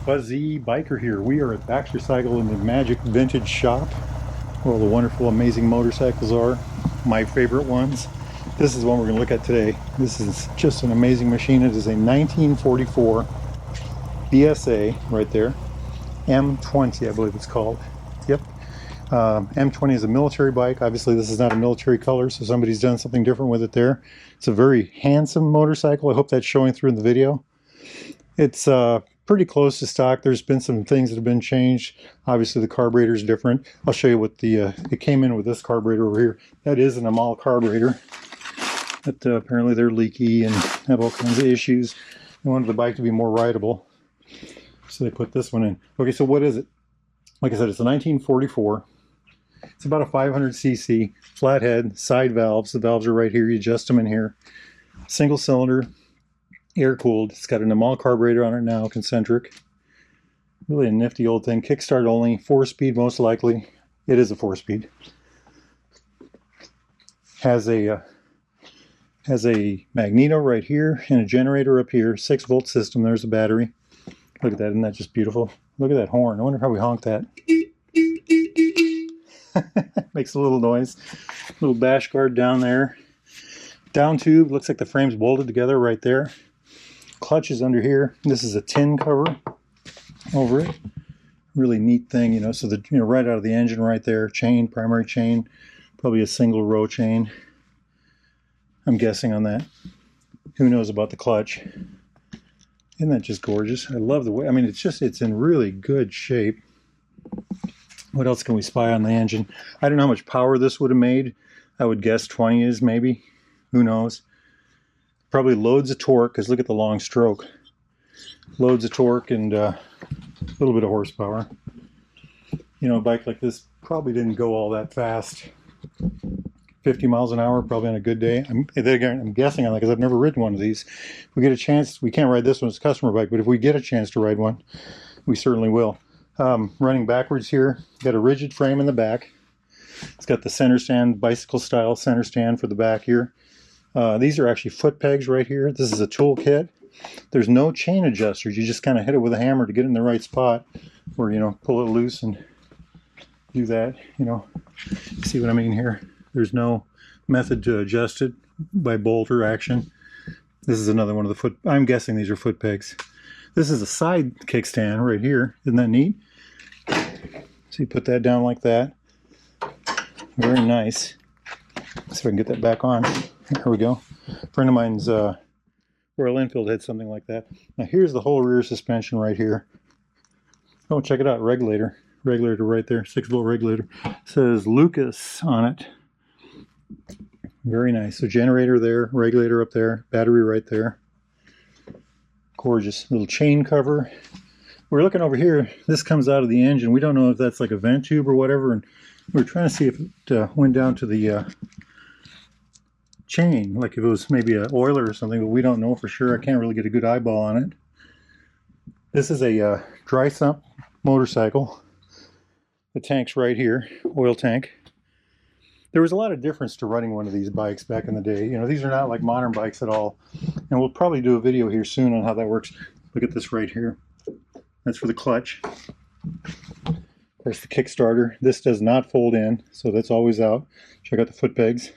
Fuzzy Biker here. We are at Baxter Cycle in the Magic Vintage Shop, where all the wonderful, amazing motorcycles are. My favorite ones. This is one we're going to look at today. This is just an amazing machine. It is a 1944 BSA right there. M-20, I believe it's called. Yep. M-20 is a military bike. Obviously, this is not a military color, so somebody's done something different with it there. It's a very handsome motorcycle. I hope that's showing through in the video. It's pretty close to stock. There's been some things that have been changed. Obviously, the carburetor is different. I'll show you what the it came in with this carburetor over here. That is an Amal carburetor. But apparently they're leaky and have all kinds of issues. They wanted the bike to be more rideable, so they put this one in. Okay, so what is it? Like I said, it's a 1944. It's about a 500cc flathead, side valves. The valves are right here. You adjust them in here. Single cylinder, air-cooled. It's got an Amal carburetor on it now, concentric. Really a nifty old thing. Kickstart only, 4-speed most likely. It is a 4-speed. Has a magneto right here and a generator up here. 6-volt system. There's a battery. Look at that. Isn't that just beautiful? Look at that horn. I wonder how we honk that. Makes a little noise. Little bash guard down there. Down tube. Looks like the frame's bolted together right there. Clutch is under here. This is a tin cover over it. Really neat thing, you know. So the right out of the engine right there. Chain, primary chain. Probably a single row chain, I'm guessing on that. Who knows about the clutch? Isn't that just gorgeous? I love the way, I mean, it's in really good shape. What else can we spy on the engine? I don't know how much power this would have made. I would guess 20 is maybe. Who knows? Probably loads of torque, because look at the long stroke. Loads of torque and a little bit of horsepower. You know, a bike like this probably didn't go all that fast. 50 miles an hour, probably on a good day. I'm guessing on that because I've never ridden one of these. If we get a chance, we can't ride this one, it's a customer bike, but if we get a chance to ride one, we certainly will. Running backwards here, got a rigid frame in the back. It's got the center stand, bicycle style center stand for the back here. These are actually foot pegs right here. This is a tool kit. There's no chain adjusters. You just kind of hit it with a hammer to get it in the right spot, or, you know, pull it loose and do that, you know. See what I mean here? There's no method to adjust it by bolt or action. This is another one of the foot, I'm guessing these are foot pegs. This is a side kickstand right here. Isn't that neat? So you put that down like that. Very nice. Let's see if I can get that back on. There we go. A friend of mine's Royal Enfield had something like that. Now here's the whole rear suspension right here. Oh, check it out. Regulator. Regulator right there. 6-volt regulator. It says Lucas on it. Very nice. So generator there, regulator up there, battery right there. Gorgeous. Little chain cover. We're looking over here. This comes out of the engine. We don't know if that's like a vent tube or whatever, and we're trying to see if it went down to the chain, like if it was maybe an oiler or something, but we don't know for sure. I can't really get a good eyeball on it. This is a dry sump motorcycle. The tank's right here, oil tank. There was a lot of difference to running one of these bikes back in the day. You know, these are not like modern bikes at all. And we'll probably do a video here soon on how that works. Look at this right here. That's for the clutch. There's the Kickstarter. This does not fold in, so that's always out. Check out the foot pegs.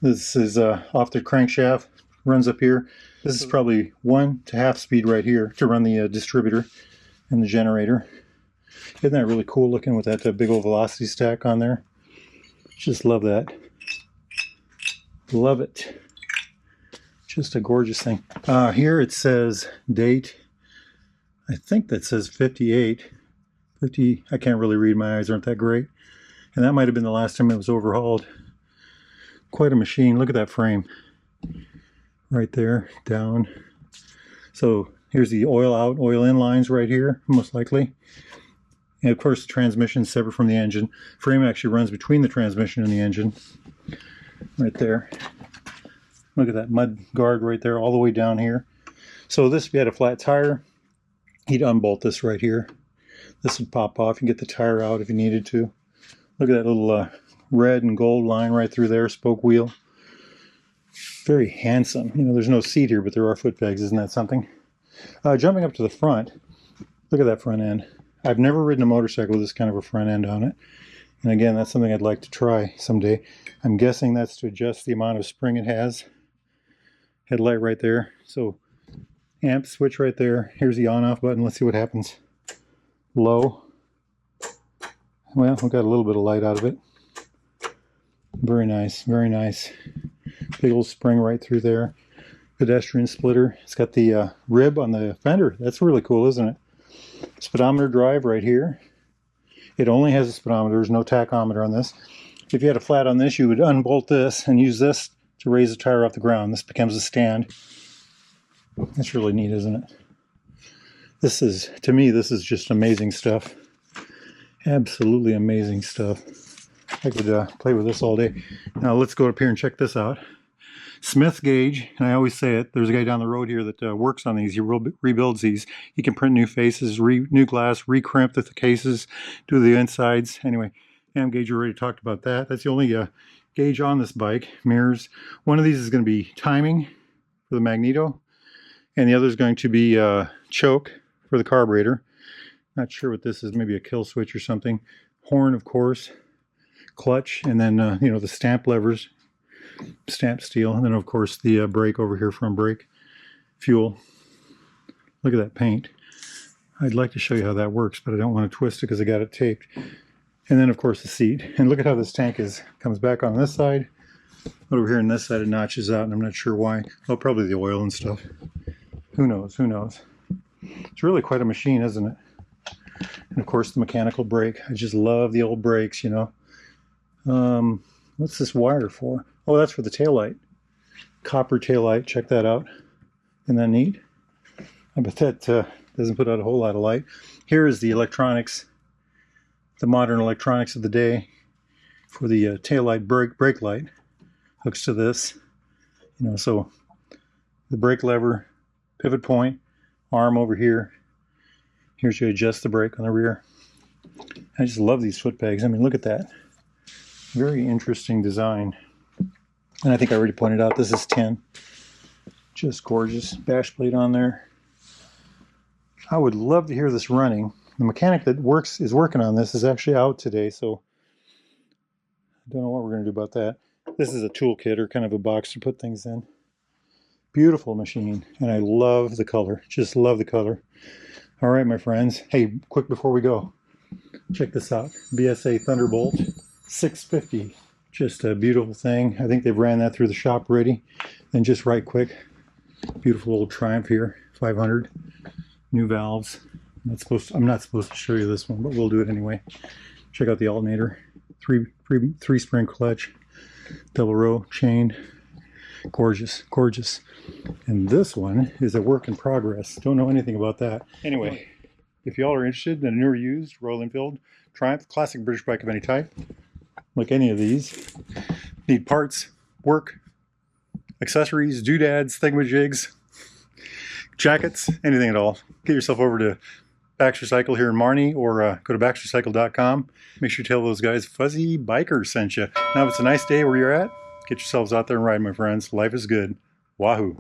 This is off the crankshaft. Runs up here. This is probably 1 to half speed right here to run the distributor and the generator. Isn't that really cool looking with that big old velocity stack on there? Just love that. Love it. Just a gorgeous thing. Here it says date. I think that says 58. 50. I can't really read. My eyes aren't that great. And that might have been the last time it was overhauled. Quite a machine. Look at that frame. Right there. Down. So here's the oil out, oil in lines right here, most likely. And of course the transmission is separate from the engine. Frame actually runs between the transmission and the engine. Right there. Look at that mud guard right there all the way down here. So this, if you had a flat tire, you'd unbolt this right here. This would pop off and get the tire out if you needed to. Look at that little red and gold line right through there, spoke wheel. Very handsome. You know, there's no seat here, but there are foot pegs. Isn't that something? Jumping up to the front, look at that front end. I've never ridden a motorcycle with this kind of a front end on it. And again, that's something I'd like to try someday. I'm guessing that's to adjust the amount of spring it has. Headlight right there. So amp switch right there. Here's the on-off button. Let's see what happens. Low. Well, we got a little bit of light out of it. Very nice, very nice. Big old spring right through there. Pedestrian splitter. It's got the rib on the fender. That's really cool, isn't it? Speedometer drive right here. It only has a speedometer. There's no tachometer on this. If you had a flat on this, you would unbolt this and use this to raise the tire off the ground. This becomes a stand. That's really neat, isn't it? This is, to me, this is just amazing stuff. Absolutely amazing stuff. I could play with this all day. Now let's go up here and check this out. Smith gauge, and I always say it, there's a guy down the road here that works on these. He rebuilds these. He can print new faces, new glass, recrimp the cases, do the insides. Anyway, M gauge, we already talked about that. That's the only gauge on this bike. Mirrors. One of these is going to be timing for the magneto, and the other is going to be choke for the carburetor. Not sure what this is, maybe a kill switch or something. Horn, of course. Clutch, and then, you know, the stamp levers. Stamp steel, and then of course the brake over here from brake. Fuel. Look at that paint. I'd like to show you how that works, but I don't want to twist it because I got it taped. And then of course the seat. And look at how this tank comes back on this side. Over here on this side it notches out, and I'm not sure why. Oh, probably the oil and stuff. Who knows, who knows. It's really quite a machine, isn't it? And of course the mechanical brake. I just love the old brakes, you know. What's this wire for? Oh, that's for the taillight. Copper taillight, check that out. Isn't that neat? I bet that doesn't put out a whole lot of light. Here is the electronics, the modern electronics of the day for the taillight brake light. Hooks to this, you know, so the brake lever, pivot point, arm over here. Here's to adjust the brake on the rear. I just love these foot pegs. I mean, look at that. Very interesting design. And I think I already pointed out this is tin. Just gorgeous. Bash plate on there. I would love to hear this running. The mechanic that is working on this is actually out today, so I don't know what we're going to do about that. This is a toolkit or kind of a box to put things in. Beautiful machine, and I love the color. Just love the color. All right, my friends. Hey, quick before we go, check this out. BSA Thunderbolt 650. Just a beautiful thing. I think they've ran that through the shop already. And just right quick, beautiful old Triumph here, 500. New valves. I'm not supposed to show you this one, but we'll do it anyway. Check out the alternator. Three spring clutch, double row chain. Gorgeous, gorgeous. And this one is a work in progress. Don't know anything about that. Anyway, if y'all are interested in a newer used Royal Enfield Triumph, classic British bike of any type, like any of these, need parts, work, accessories, doodads, thingamajigs, jackets, anything at all, get yourself over to Baxter Cycle here in Marnie, or go to baxtercycle.com. Make sure you tell those guys Fuzzy Biker sent you. Now, if it's a nice day where you're at, get yourselves out there and ride, my friends. Life is good. Wahoo!